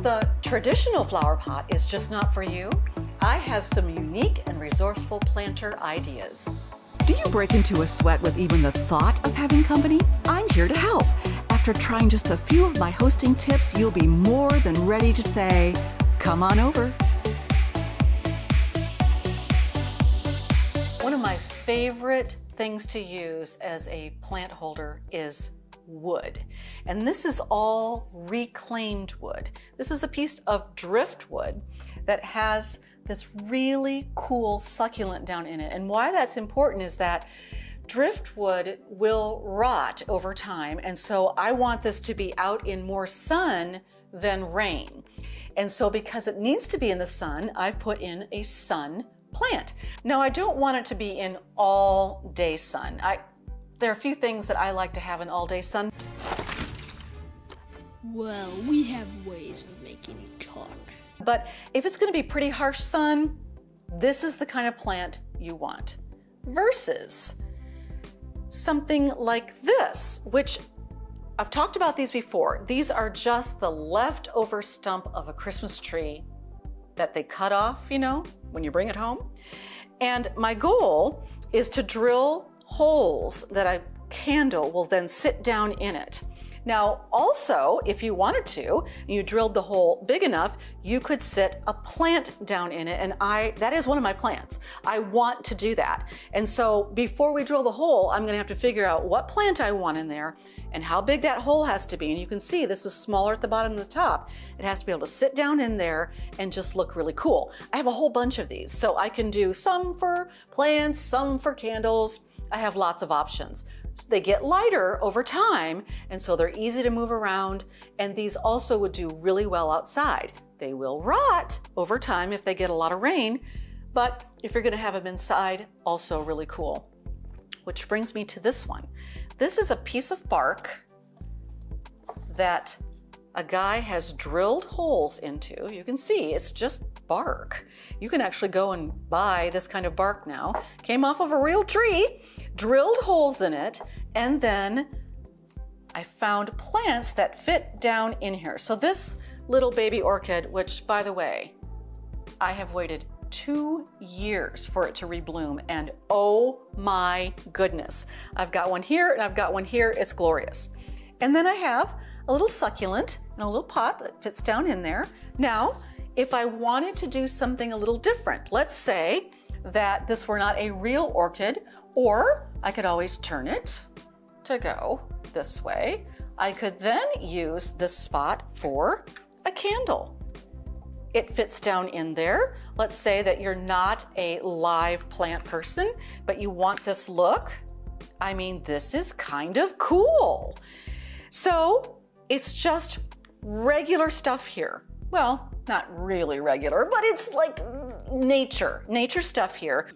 the traditional flower pot is just not for you, I have some unique and resourceful planter ideas. Do you break into a sweat with even the thought of having company? I'm here to help. After trying just a few of my hosting tips, you'll be more than ready to say, come on over. One of my favorite things to use as a plant holder is wood. And this is all reclaimed wood. This is a piece of driftwood that has this really cool succulent down in it. And why that's important is that driftwood will rot over time. And so I want this to be out in more sun than rain. And so because it needs to be in the sun, I've put in a sun plant. Now I don't want it to be in all day sun. There are a few things that I like to have in all day sun. Well, we have ways of making you talk. But if it's going to be pretty harsh sun, this is the kind of plant you want. Versus something like this, which I've talked about these before. These are just the leftover stump of a Christmas tree that they cut off, you know, when you bring it home. And my goal is to drill holes that a candle will then sit down in it. Now, also, if you wanted to, and you drilled the hole big enough, you could sit a plant down in it. And that is one of my plants. I want to do that. And so before we drill the hole, I'm gonna have to figure out what plant I want in there and how big that hole has to be. And you can see this is smaller at the bottom than the top. It has to be able to sit down in there and just look really cool. I have a whole bunch of these. So I can do some for plants, some for candles. I have lots of options. They get lighter over time, and so they're easy to move around, and these also would do really well outside. They will rot over time if they get a lot of rain, but if you're gonna have them inside, also really cool. Which brings me to this one. This is a piece of bark that a guy has drilled holes into. You can see it's just bark. You can actually go and buy this kind of bark now. Came off of a real tree, drilled holes in it, and then I found plants that fit down in here. So this little baby orchid, which by the way, I have waited 2 years for it to rebloom, and oh my goodness. I've got one here and I've got one here. It's glorious. And then I have a little succulent in a little pot that fits down in there. Now, if I wanted to do something a little different, let's say that this were not a real orchid, or I could always turn it to go this way. I could then use this spot for a candle. It fits down in there. Let's say that you're not a live plant person, but you want this look. I mean, this is kind of cool. So it's just regular stuff here. Well, not really regular, but it's like nature stuff here.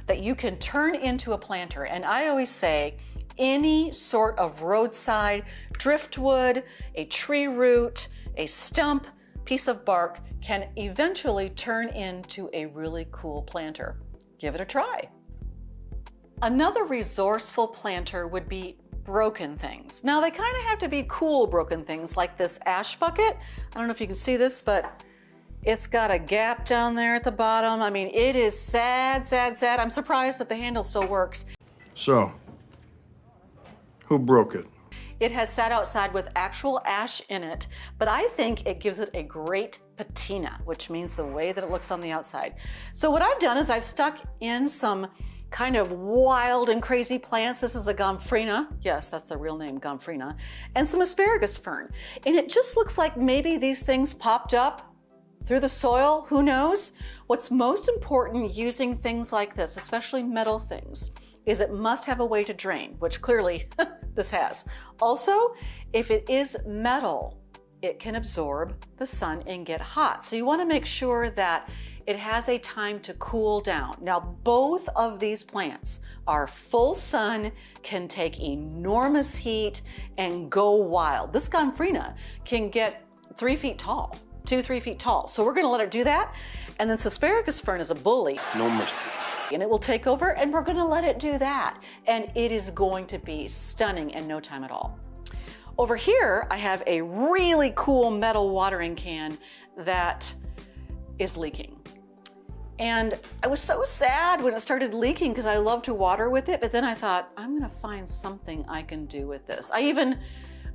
That you can turn into a planter. And I always say any sort of roadside driftwood, a tree root, a stump, piece of bark can eventually turn into a really cool planter. Give it a try. Another resourceful planter would be broken things. Now they kind of have to be cool broken things, like this ash bucket. I don't know if you can see this, but it's got a gap down there at the bottom. I mean, it is sad, sad, sad. I'm surprised that the handle still works. So, who broke it? It has sat outside with actual ash in it, but I think it gives it a great patina, which means the way that it looks on the outside. So what I've done is I've stuck in some kind of wild and crazy plants. This is a gomphrena. Yes, that's the real name, gomphrena. And some asparagus fern. And it just looks like maybe these things popped up through the soil. Who knows? What's most important using things like this, especially metal things, is it must have a way to drain, which clearly this has. Also, if it is metal, it can absorb the sun and get hot. So you want to make sure that it has a time to cool down. Now, both of these plants are full sun, can take enormous heat, and go wild. This gomphrena can get 3 feet tall, 2-3 feet tall. So we're gonna let it do that. And then asparagus fern is a bully. No mercy. And it will take over, and we're gonna let it do that. And it is going to be stunning in no time at all. Over here, I have a really cool metal watering can that is leaking. And I was so sad when it started leaking because I love to water with it, but then I thought, I'm gonna find something I can do with this. I even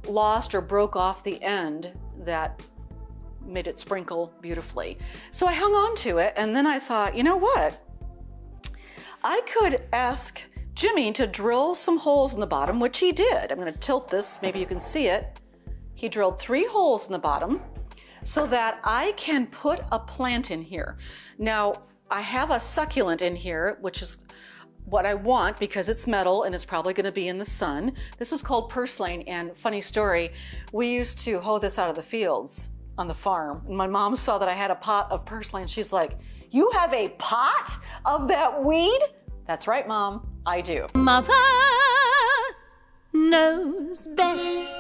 lost or broke off the end that made it sprinkle beautifully. So I hung on to it, and then I thought, you know what? I could ask Jimmy to drill some holes in the bottom, which he did. I'm gonna tilt this, maybe you can see it. He drilled 3 holes in the bottom so that I can put a plant in here. Now, I have a succulent in here, which is what I want because it's metal and it's probably gonna be in the sun. This is called purslane, and funny story, we used to hoe this out of the fields on the farm. And my mom saw that I had a pot of purslane. She's like, you have a pot of that weed? That's right, Mom, I do. Mother knows best.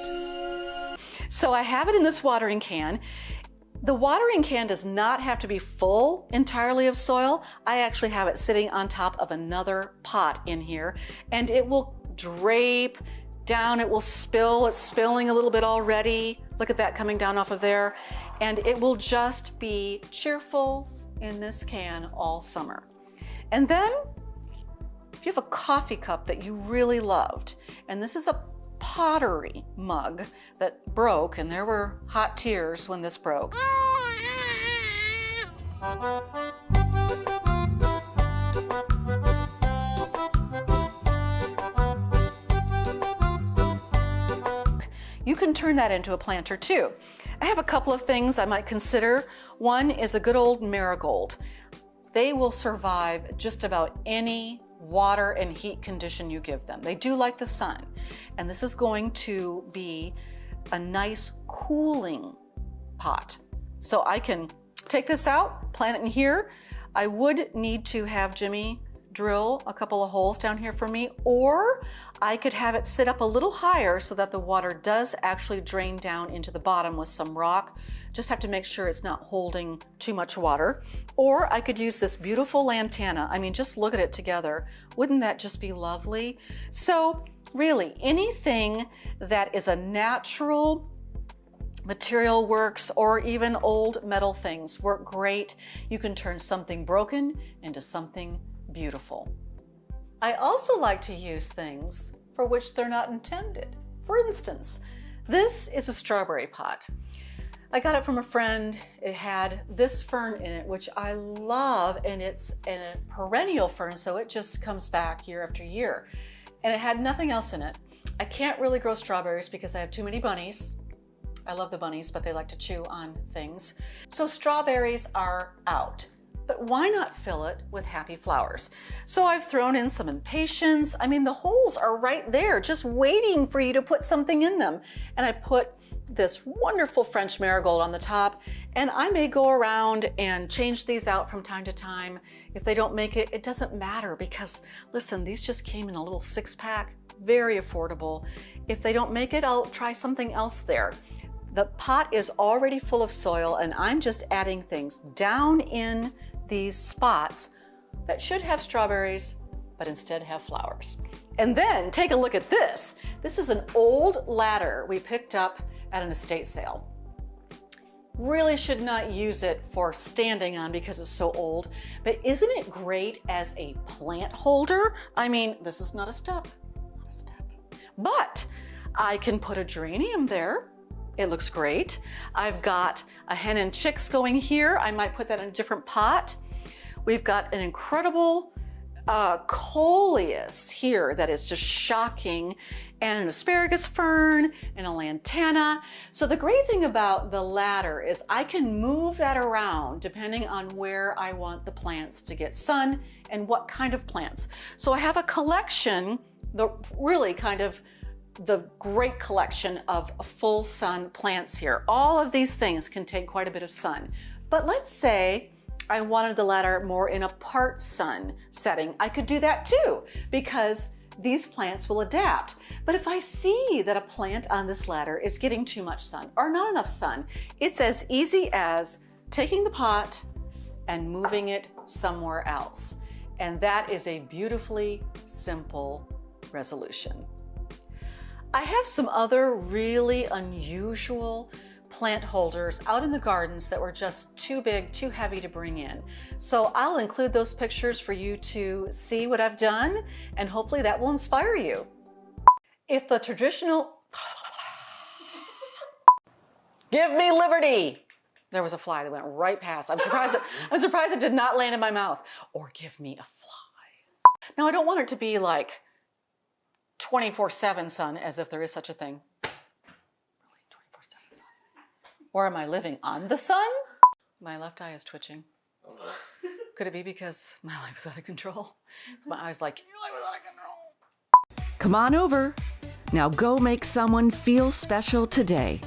So I have it in this watering can. The watering can does not have to be full entirely of soil. I actually have it sitting on top of another pot in here, and it will drape down, it will spill, it's spilling a little bit already. Look at that coming down off of there. And it will just be cheerful in this can all summer. And then, if you have a coffee cup that you really loved, and this is a pottery mug that broke, and there were hot tears when this broke. You can turn that into a planter too. I have a couple of things I might consider. One is a good old marigold. They will survive just about any water and heat condition you give them. They do like the sun. And this is going to be a nice cooling pot. So I can take this out, plant it in here. I would need to have Jimmy drill a couple of holes down here for me, or I could have it sit up a little higher so that the water does actually drain down into the bottom with some rock. Just have to make sure it's not holding too much water. Or I could use this beautiful lantana. I mean, just look at it together. Wouldn't that just be lovely? So really, anything that is a natural material works, or even old metal things work great. You can turn something broken into something beautiful. I also like to use things for which they're not intended. For instance, this is a strawberry pot. I got it from a friend. It had this fern in it, which I love, and it's a perennial fern, so it just comes back year after year. And it had nothing else in it. I can't really grow strawberries because I have too many bunnies. I love the bunnies, but they like to chew on things. So strawberries are out. But why not fill it with happy flowers? So I've thrown in some impatiens. I mean, the holes are right there, just waiting for you to put something in them. And I put this wonderful French marigold on the top, and I may go around and change these out from time to time. If they don't make it, it doesn't matter because, listen, these just came in a little 6-pack, very affordable. If they don't make it, I'll try something else there. The pot is already full of soil, and I'm just adding things down in these spots that should have strawberries, but instead have flowers. And then take a look at this. This is an old ladder we picked up at an estate sale. Really should not use it for standing on because it's so old, but isn't it great as a plant holder? I mean, this is not a step, but I can put a geranium there. It looks great. I've got a hen and chicks going here. I might put that in a different pot. We've got an incredible coleus here that is just shocking, and an asparagus fern and a lantana. So the great thing about the ladder is I can move that around depending on where I want the plants to get sun and what kind of plants. So I have a collection, the great collection of full sun plants here. All of these things can take quite a bit of sun. But let's say I wanted the ladder more in a part sun setting. I could do that too, because these plants will adapt. But if I see that a plant on this ladder is getting too much sun or not enough sun, it's as easy as taking the pot and moving it somewhere else. And that is a beautifully simple resolution. I have some other really unusual plant holders out in the gardens that were just too big, too heavy to bring in. So I'll include those pictures for you to see what I've done, and hopefully that will inspire you. If the traditional give me liberty. There was a fly that went right past. I'm surprised it did not land in my mouth. Or give me a fly. Now I don't want it to be like 24/7 sun, as if there is such a thing. Really, 24/7 sun. Or am I living on the sun? My left eye is twitching. Could it be because my life is out of control? My eye's like, your life is out of control. Come on over. Now go make someone feel special today.